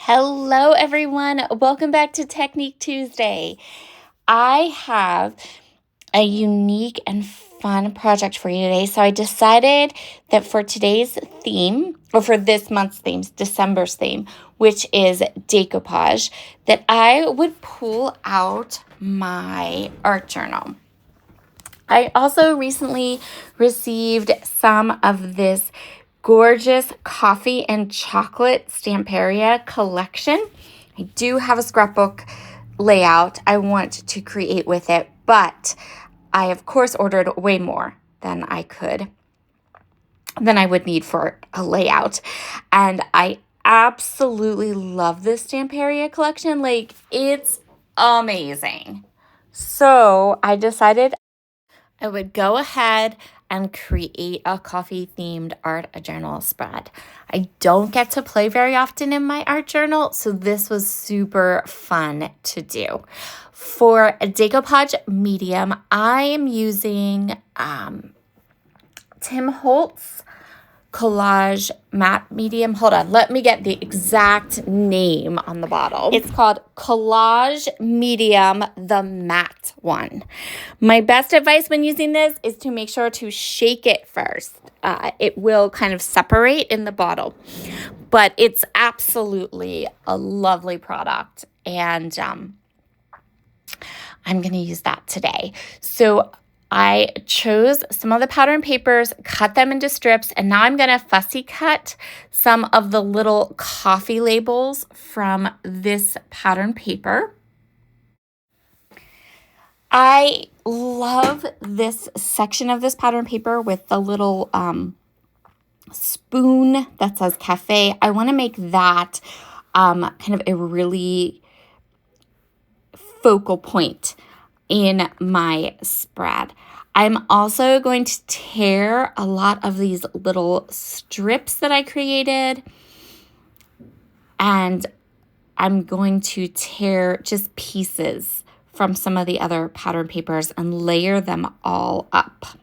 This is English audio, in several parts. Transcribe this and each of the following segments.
Hello, everyone. Welcome back to Technique Tuesday. I have a unique and fun project for you today. So I decided that for today's theme, or for this month's theme, December's theme, which is decoupage, that I would pull out my art journal. I also recently received some of this gorgeous coffee and chocolate Stamperia collection. I do have a scrapbook layout I want to create with it, but I of course ordered way more than I would need for a layout. And I absolutely love this Stamperia collection. Like, it's amazing. So I decided I would go ahead and create a coffee-themed art journal spread. I don't get to play very often in my art journal, so this was super fun to do. For a decoupage medium, I am using Tim Holtz collage matte medium. Hold on, let me get the exact name on the bottle. It's called Collage Medium, the matte one. My best advice when using this is to make sure to shake it first. It will kind of separate in the bottle, but it's absolutely a lovely product, and I'm going to use that today. So I chose some of the pattern papers, cut them into strips, and now I'm going to fussy cut some of the little coffee labels from this pattern paper. I love this section of this pattern paper with the little spoon that says cafe. I want to make that kind of a really focal point in my spread. I'm also going to tear a lot of these little strips that I created, and I'm going to tear just pieces from some of the other pattern papers and layer them all up.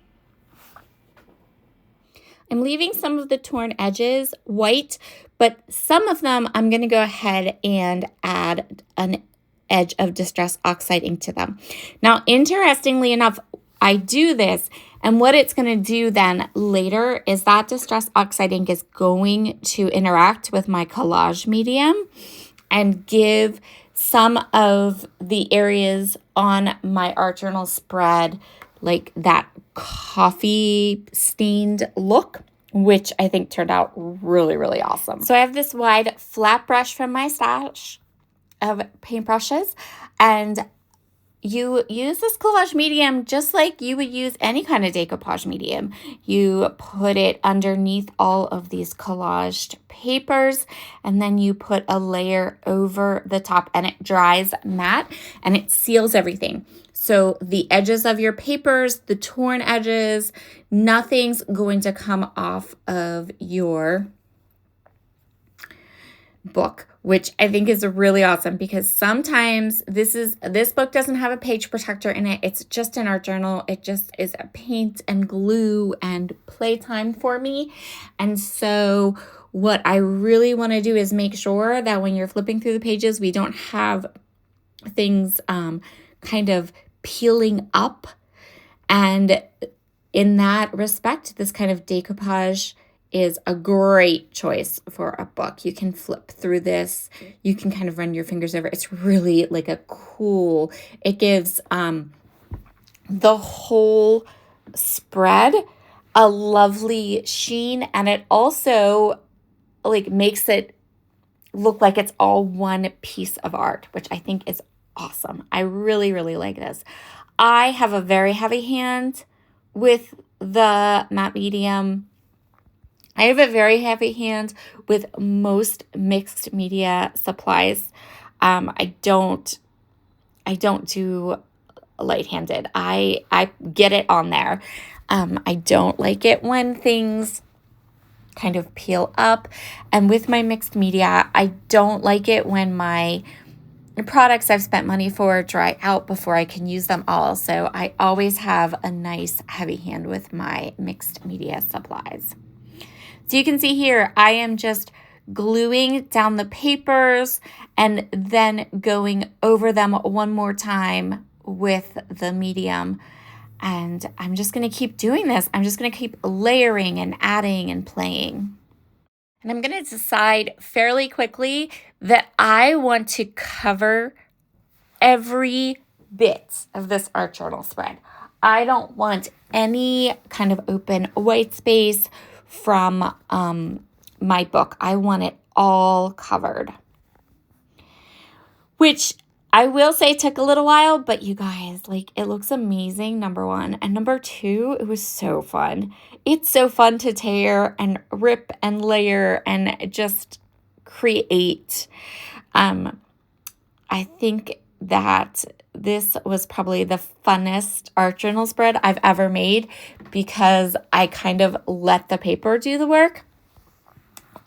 I'm leaving some of the torn edges white, but some of them I'm going to go ahead and add an edge of Distress Oxide ink to them. Now, interestingly enough, I do this, and what it's going to do then later is that Distress Oxide ink is going to interact with my collage medium and give some of the areas on my art journal spread like that coffee stained look, which I think turned out really, really awesome. So I have this wide flat brush from my stash of paintbrushes, and you use this collage medium just like you would use any kind of decoupage medium. You put it underneath all of these collaged papers, and then you put a layer over the top, and it dries matte and it seals everything. So the edges of your papers, the torn edges, nothing's going to come off of your book, which I think is really awesome, because sometimes this book doesn't have a page protector in it. It's just an art journal. It just is a paint and glue and playtime for me. And so what I really want to do is make sure that when you're flipping through the pages, we don't have things kind of peeling up. And in that respect, this kind of decoupage is a great choice for a book. You can flip through this. You can kind of run your fingers over. It's really like it gives the whole spread a lovely sheen, and it also like makes it look like it's all one piece of art, which I think is awesome. I really, really like this. I have a very heavy hand with the matte medium. I have a very heavy hand with most mixed media supplies. I don't do light-handed. I get it on there. I don't like it when things kind of peel up. And with my mixed media, I don't like it when my products I've spent money for dry out before I can use them all. So I always have a nice heavy hand with my mixed media supplies. So you can see here, I am just gluing down the papers and then going over them one more time with the medium. And I'm just going to keep doing this. I'm just going to keep layering and adding and playing. And I'm going to decide fairly quickly that I want to cover every bit of this art journal spread. I don't want any kind of open white space from my book. I want it all covered, which I will say took a little while, but you guys, like, it looks amazing, number one. And number two, it was so fun. It's so fun to tear and rip and layer and just create. I think that this was probably the funnest art journal spread I've ever made because I kind of let the paper do the work.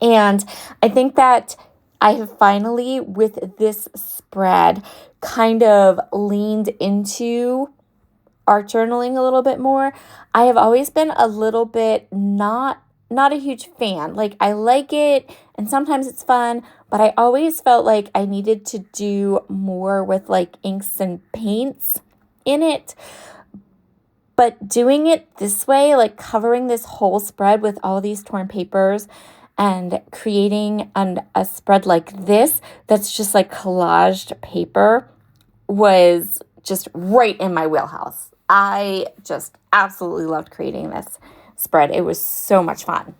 And I think that I have finally, with this spread, kind of leaned into art journaling a little bit more. I have always been a little bit not a huge fan. Like, I like it and sometimes it's fun, but I always felt like I needed to do more with like inks and paints in it. But doing it this way, like covering this whole spread with all these torn papers and creating a spread like this that's just like collaged paper was just right in my wheelhouse. I just absolutely loved creating this spread. It was so much fun.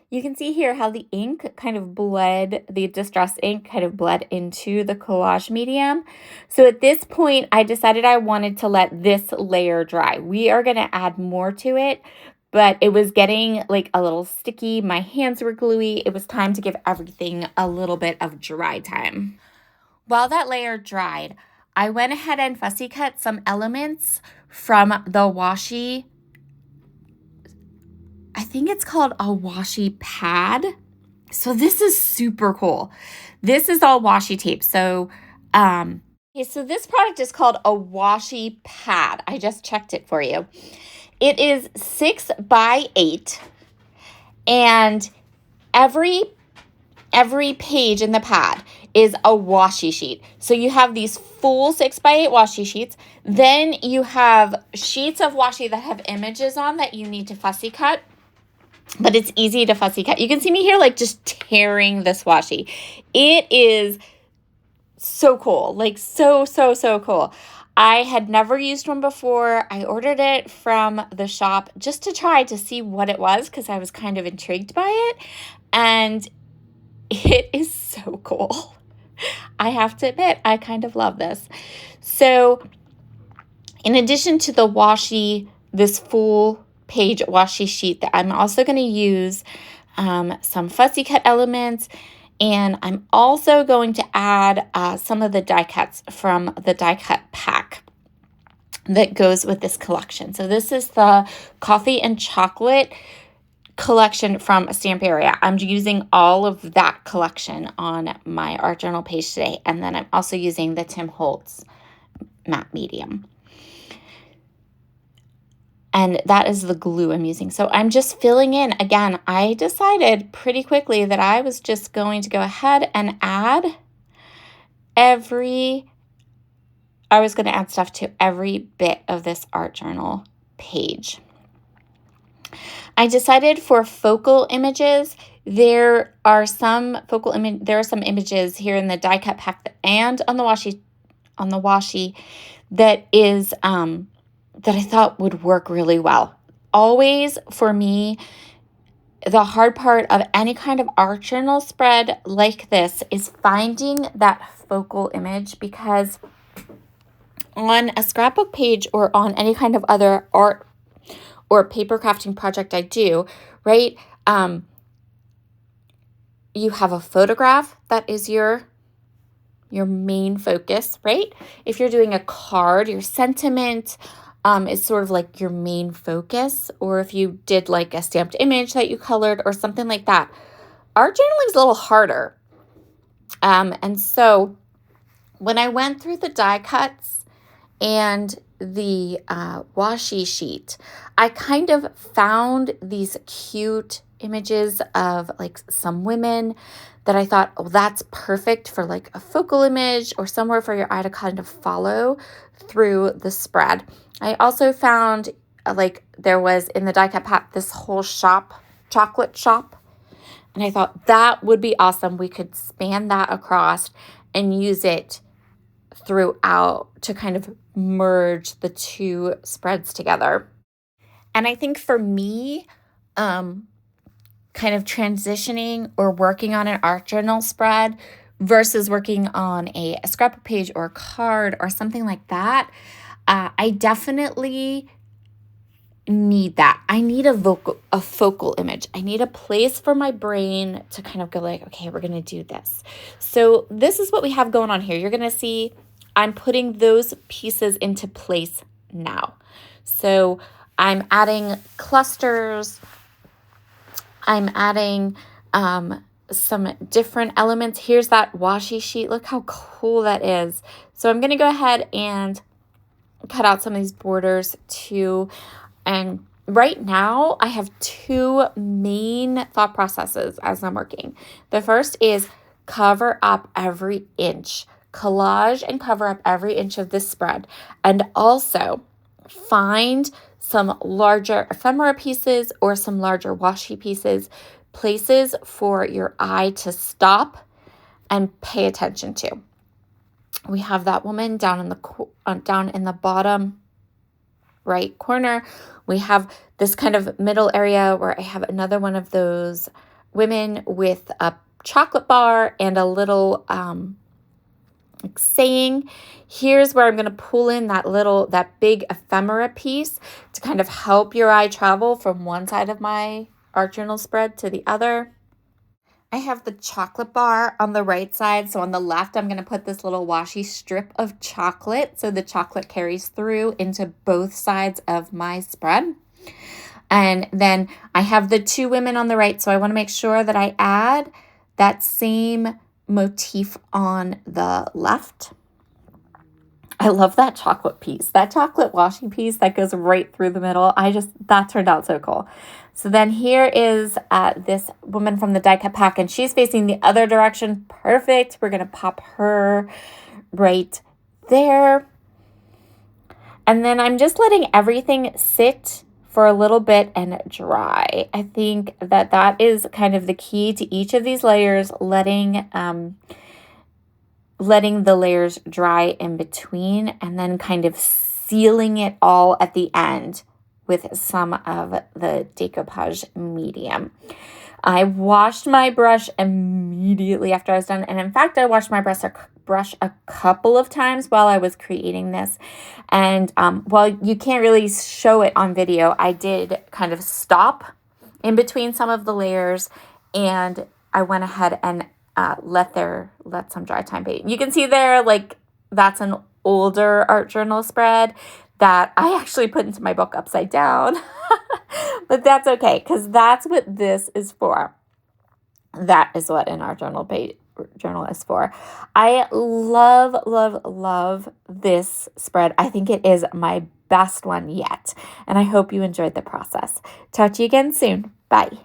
You can see here how the ink kind of bled, the distress ink kind of bled into the collage medium. So at this point, I decided I wanted to let this layer dry. We are going to add more to it, but it was getting like a little sticky. My hands were gluey. It was time to give everything a little bit of dry time. While that layer dried, I went ahead and fussy cut some elements from the washi. I think it's called a washi pad. So this is super cool. This is all washi tape. So, so this product is called a washi pad. I just checked it for you. It is 6 by 8, and every page in the pad is a washi sheet. So you have these full 6 by 8 washi sheets. Then you have sheets of washi that have images on that you need to fussy cut. But it's easy to fussy cut. You can see me here like just tearing this washi. It is so cool. Like so cool. I had never used one before. I ordered it from the shop just to try to see what it was because I was kind of intrigued by it. And it is so cool. I have to admit, I kind of love this. So in addition to the washi, this full page washi sheet, that I'm also going to use some fussy cut elements, and I'm also going to add some of the die cuts from the die cut pack that goes with this collection. So this is the coffee and chocolate collection from Stamperia. I'm using all of that collection on my art journal page today, and then I'm also using the Tim Holtz matte medium. And that is the glue I'm using. So I'm just filling in. Again, I decided pretty quickly that I was just going to go ahead and add stuff to every bit of this art journal page. I decided for focal images, there are some images here in the die cut pack and on the washi that is that I thought would work really well. Always, for me, the hard part of any kind of art journal spread like this is finding that focal image, because on a scrapbook page or on any kind of other art or paper crafting project I do, right, you have a photograph that is your main focus, right? If you're doing a card, your sentiment is sort of like your main focus, or if you did like a stamped image that you colored or something like that. Art journaling is a little harder. And so when I went through the die cuts and the washi sheet, I kind of found these cute images of like some women that I thought, oh, that's perfect for like a focal image or somewhere for your eye to kind of follow through the spread. I also found like there was in the die cut pack this whole shop, chocolate shop. And I thought that would be awesome. We could span that across and use it throughout to kind of merge the two spreads together. And I think for me, kind of transitioning or working on an art journal spread versus working on a scrapbook page or a card or something like that, I definitely need that. I need a focal image. I need a place for my brain to kind of go like, okay, we're going to do this. So this is what we have going on here. You're going to see I'm putting those pieces into place now. So I'm adding clusters. I'm adding some different elements. Here's that washi sheet. Look how cool that is. So I'm going to go ahead and cut out some of these borders too. And right now I have two main thought processes as I'm working. The first is cover up every inch, collage and cover up every inch of this spread. And also find some larger ephemera pieces or some larger washi pieces, places for your eye to stop and pay attention to. We have that woman down in the bottom right corner. We have this kind of middle area where I have another one of those women with a chocolate bar and a little like saying. Here's where I'm going to pull in that big ephemera piece to kind of help your eye travel from one side of my art journal spread to the other. I have the chocolate bar on the right side. So on the left, I'm going to put this little washi strip of chocolate. So the chocolate carries through into both sides of my spread. And then I have the two women on the right. So I want to make sure that I add that same motif on the left. I love that chocolate piece, that chocolate washi piece that goes right through the middle. That turned out so cool. So then here is this woman from the die cut pack, and she's facing the other direction. Perfect. We're going to pop her right there. And then I'm just letting everything sit for a little bit and dry. I think that is kind of the key to each of these layers, letting the layers dry in between and then kind of sealing it all at the end with some of the decoupage medium. I washed my brush immediately after I was done. And in fact, I washed my brush a couple of times while I was creating this. And while you can't really show it on video, I did kind of stop in between some of the layers, and I went ahead and let some dry time be. You can see there, like, that's an older art journal spread that I actually put into my book upside down. But that's okay, because that's what this is for. That is what an art journal is for. I love, love, love this spread. I think it is my best one yet. And I hope you enjoyed the process. Talk to you again soon. Bye.